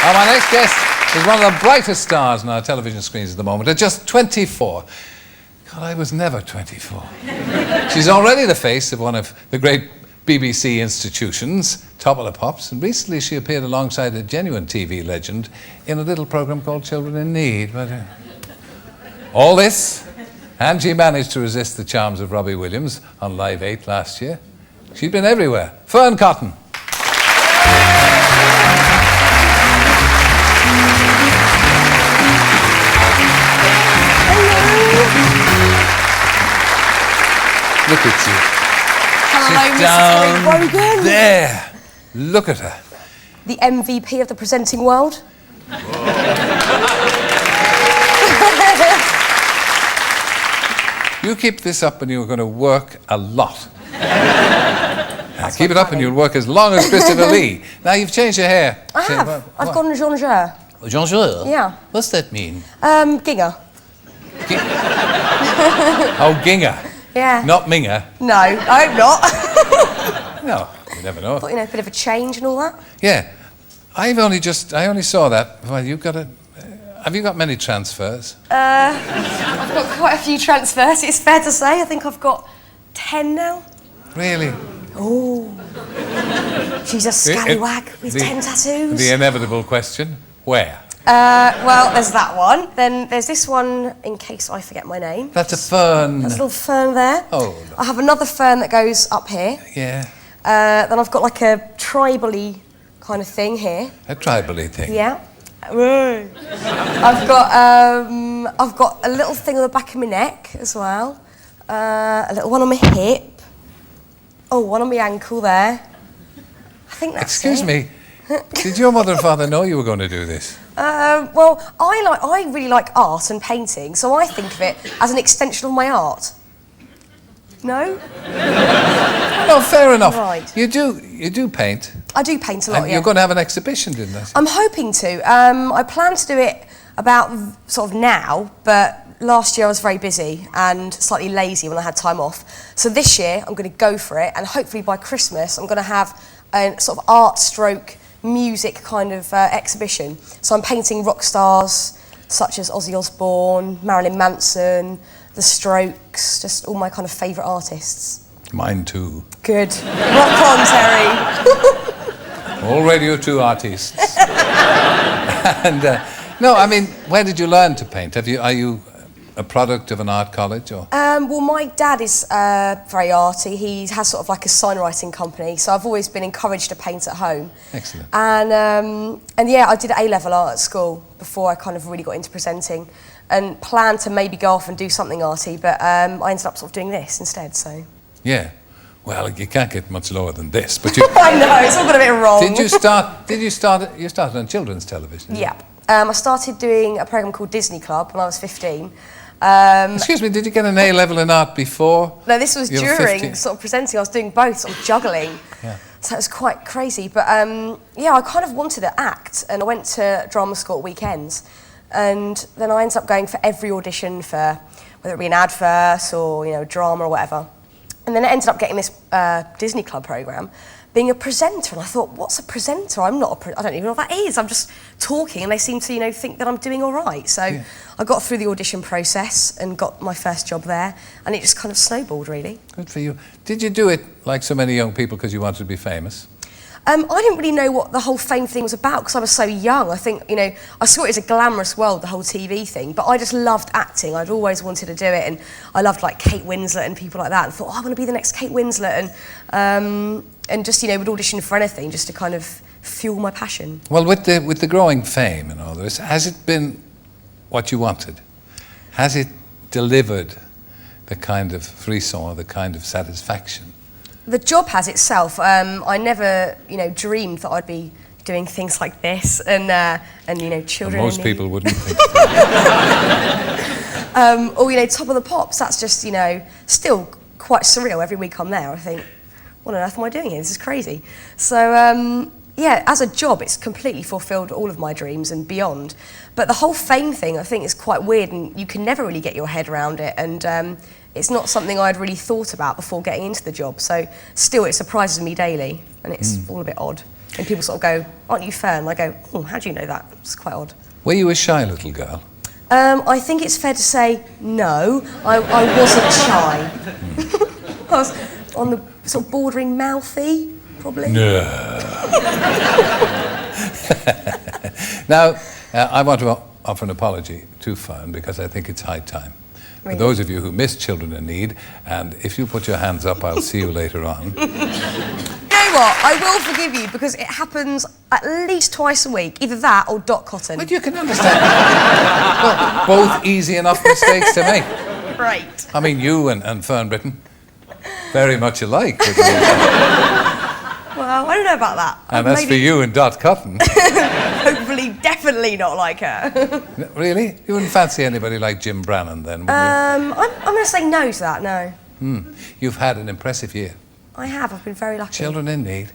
My next guest is one of the brightest stars on our television screens at the moment. At just 24. God, I was never 24. She's already the face of one of the great BBC institutions, Top of the Pops, and recently she appeared alongside a genuine TV legend in a little programme called Children in Need. But all this, and she managed to resist the charms of Robbie Williams on Live 8 last year. She's been everywhere. Fearne Cotton. Look at you. Hello, Sit Mrs. Wogan. There. Look at her. The MVP of the presenting world. You keep this up and you're going to work a lot. Keep it up and you'll work as long as Christopher Lee. Now, you've changed your hair. I have. I've gone Jean-Jure. Jean-Jure? Yeah. What's that mean? Ginger. Oh, Ginger. Yeah. Not Minger. No, I hope not. No, you never know. Thought, a bit of a change and all that. Yeah. I only saw that. Well, you've got have you got many transfers? I've got quite a few transfers, it's fair to say. I think I've got 10 now. Really? Oh. She's a scallywag with 10 tattoos. The inevitable question, where? Well, there's that one. Then there's this one, in case I forget my name. That's a fern. There's a little fern there. Oh. I have another fern that goes up here. Yeah. Then I've got like a tribal-y kind of thing here. A tribal-y thing? Yeah. I've got a little thing on the back of my neck as well. A little one on my hip. Oh, one on my ankle there. I think that's Excuse me. Did your mother and father know you were going to do this? Well, I really like art and painting, so I think of it as an extension of my art. No? No, fair enough. Right. You do paint. I do paint a lot, yeah. You're going to have an exhibition, didn't I? I'm hoping to. I plan to do it about sort of now, but last year I was very busy and slightly lazy when I had time off. So this year I'm going to go for it, and hopefully by Christmas I'm going to have a sort of art stroke music kind of exhibition. So I'm painting rock stars such as Ozzy Osbourne, Marilyn Manson, The Strokes, just all my kind of favourite artists. Mine too. Good. Rock on, Terry. All Radio 2 artists. And no, I mean, where did you learn to paint? Are you a product of an art college, or? Well, my dad is very arty. He has sort of like a sign writing company, so I've always been encouraged to paint at home. Excellent. And yeah, I did A-level art at school before I kind of really got into presenting, and planned to maybe go off and do something arty, but I ended up sort of doing this instead. So. Yeah. Well, you can't get much lower than this, but you. I know, it's all got a bit wrong. You started on children's television? Yeah. I started doing a programme called Disney Club when I was 15. Excuse me, did you get an A-level in art before? No, this was during sort of presenting. I was doing both, sort of juggling. Yeah. So it was quite crazy. But yeah, I kind of wanted to act, and I went to drama school at weekends. And then I ended up going for every audition for, whether it be an advert or, drama or whatever. And then I ended up getting this Disney Club programme, being a presenter, and I thought, what's a presenter? I don't even know what that is. I'm just talking, and they seem to, think that I'm doing all right. So yeah. I got through the audition process and got my first job there, and it just kind of snowballed, really. Good for you. Did you do it like so many young people because you wanted to be famous? I didn't really know what the whole fame thing was about because I was so young. I think, I saw it as a glamorous world, the whole TV thing, but I just loved acting. I'd always wanted to do it, and I loved like Kate Winslet and people like that, and thought, I want to be the next Kate Winslet, and just, would audition for anything just to kind of fuel my passion. Well, with the growing fame and all this, has it been what you wanted? Has it delivered the kind of frisson or the kind of satisfaction? The job has itself. I never, dreamed that I'd be doing things like this, and children. Most people wouldn't think. Or Top of the Pops. That's just still quite surreal. Every week I'm there, I think, what on earth am I doing here? This is crazy. So yeah, as a job, it's completely fulfilled all of my dreams and beyond. But the whole fame thing, I think, is quite weird, and you can never really get your head around it. And it's not something I'd really thought about before getting into the job. So still, it surprises me daily, and it's all a bit odd. And people sort of go, aren't you Fearne? I go, oh, how do you know that? It's quite odd. Were you a shy little girl? I think it's fair to say no, I wasn't shy. I was on the sort of bordering mouthy, probably. No. Now, I want to offer an apology to Fearne because I think it's high time. Really? For those of you who missed Children in Need, and if you put your hands up, I'll see you later on. You know what? I will forgive you because it happens at least twice a week. Either that or Dot Cotton. But you can understand. Well, both easy enough mistakes to make. Great. I mean, you and Fearne Britton, very much alike. Well, I don't know about that. And as for you and Dot Cotton... Hopefully, definitely not like her. Really? You wouldn't fancy anybody like Jim Brannan then, would you? I'm going to say no to that, no. You've had an impressive year. I have, I've been very lucky. Children in Need,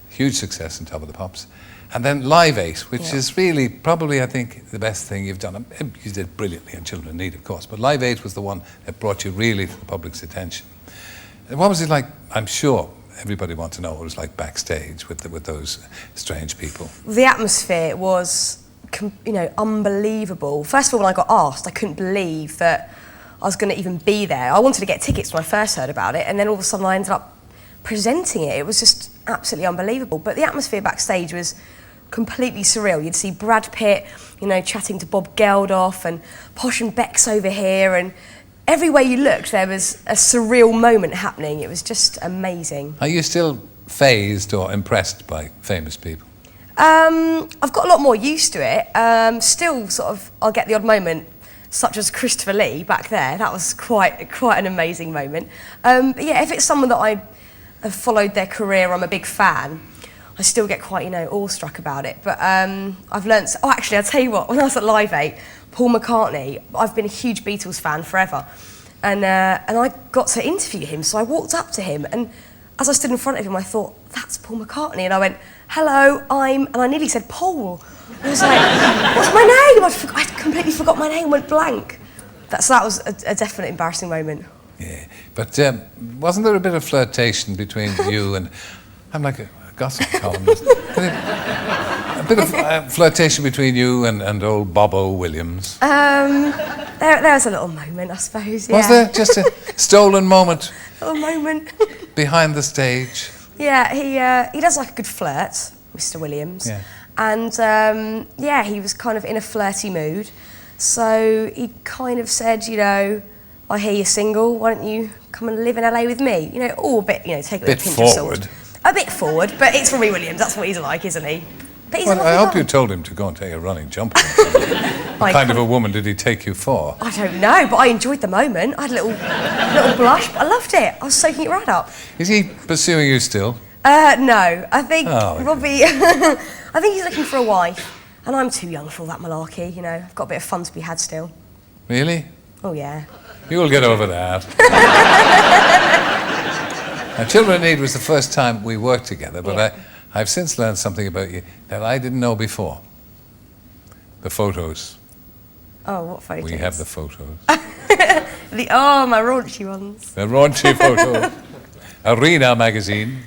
huge success on Top of the Pops. And then Live 8, which is really probably, I think, the best thing you've done. You did brilliantly in Children in Need, of course, but Live 8 was the one that brought you really to the public's attention. And what was it like? I'm sure everybody wants to know what it was like backstage with those strange people. The atmosphere was, unbelievable. First of all, when I got asked, I couldn't believe that I was going to even be there. I wanted to get tickets when I first heard about it, and then all of a sudden I ended up presenting it. It was just absolutely unbelievable. But the atmosphere backstage was completely surreal. You'd see Brad Pitt, chatting to Bob Geldof, and Posh and Beck's over here, and everywhere you looked, there was a surreal moment happening. It was just amazing. Are you still fazed or impressed by famous people? I've got a lot more used to it. Still, I'll get the odd moment, such as Christopher Lee back there. That was quite an amazing moment. But yeah, if it's someone that I have followed their career, I'm a big fan, I still get quite, awestruck about it. But I've learnt... Oh, actually, I'll tell you what, when I was at Live 8, Paul McCartney, I've been a huge Beatles fan forever, and I got to interview him, so I walked up to him, and as I stood in front of him, I thought, that's Paul McCartney, and I went, hello, and I nearly said Paul. I was like, what's my name? I completely forgot my name, went blank. So that was a definite embarrassing moment. Yeah, but wasn't there a bit of flirtation between you and... I'm like a gossip columnist. A bit of flirtation between you and old Bobo Williams. There was a little moment, I suppose, yeah. Was there? Just a stolen moment? A little moment. Behind the stage? Yeah, he does like a good flirt, Mr. Williams. Yeah. And, he was kind of in a flirty mood. So he kind of said, I hear you're single, why don't you come and live in LA with me? All a bit, take a little pinch of salt. A bit forward, but it's Robbie Williams, that's what he's like, isn't he? But he's I hope you told him to go and take a running jump. What kind of a woman did he take you for? I don't know, but I enjoyed the moment. I had a little blush, but I loved it. I was soaking it right up. Is he pursuing you still? No, I think Robbie... I think he's looking for a wife, and I'm too young for all that malarkey, I've got a bit of fun to be had still. Really? Oh, yeah. You'll get over that. Now, Children in Need was the first time we worked together, but I've since learned something about you that I didn't know before. The photos. Oh, what photos? We have the photos. My raunchy ones. The raunchy photos. Arena magazine.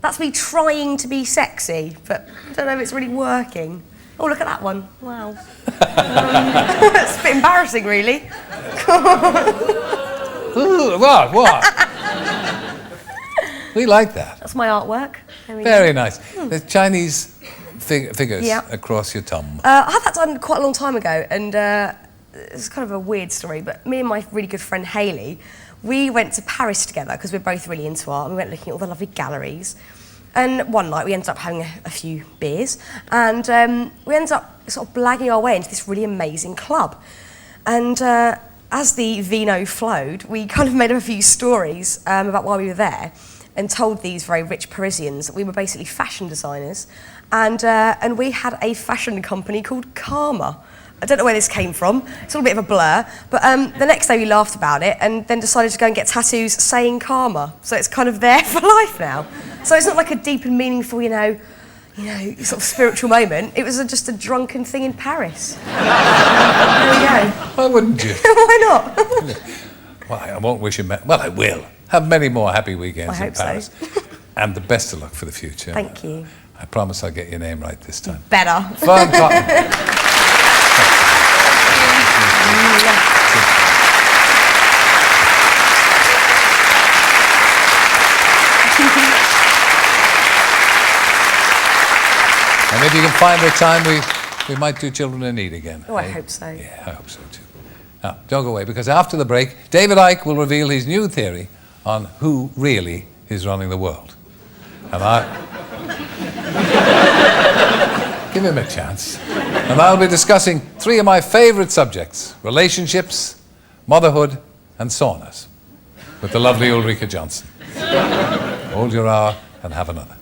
That's me trying to be sexy, but I don't know if it's really working. Oh, look at that one. Wow. It's a bit embarrassing, really. Ooh, what? We like that. That's my artwork. Very nice. The Chinese figures across your tongue. I had that done quite a long time ago, and it's kind of a weird story, but me and my really good friend Hayley, we went to Paris together because we're both really into art, and we went looking at all the lovely galleries. And one night we ended up having a few beers, and we ended up sort of blagging our way into this really amazing club. And as the vino flowed, we kind of made up a few stories about why we were there, and told these very rich Parisians that we were basically fashion designers, and we had a fashion company called Karma. I don't know where this came from, it's all a bit of a blur, but the next day we laughed about it and then decided to go and get tattoos saying Karma, so it's kind of there for life now. So it's not like a deep and meaningful, sort of spiritual moment, it was just a drunken thing in Paris. There we go. Why wouldn't you? Why not? Well, I won't wish you... Well, I will. Have many more happy weekends in Paris. So. And the best of luck for the future. Thank you. I promise I'll get your name right this time. Better. Fearne Cotton. And if you can find the time, we might do Children in Need again. Oh, I hope so. Yeah, I hope so too. Now, don't go away, because after the break, David Icke will reveal his new theory on who really is running the world. And give him a chance. And I'll be discussing 3 of my favourite subjects: relationships, motherhood, and saunas, with the lovely Ulrika Johnson. Hold your hour and have another.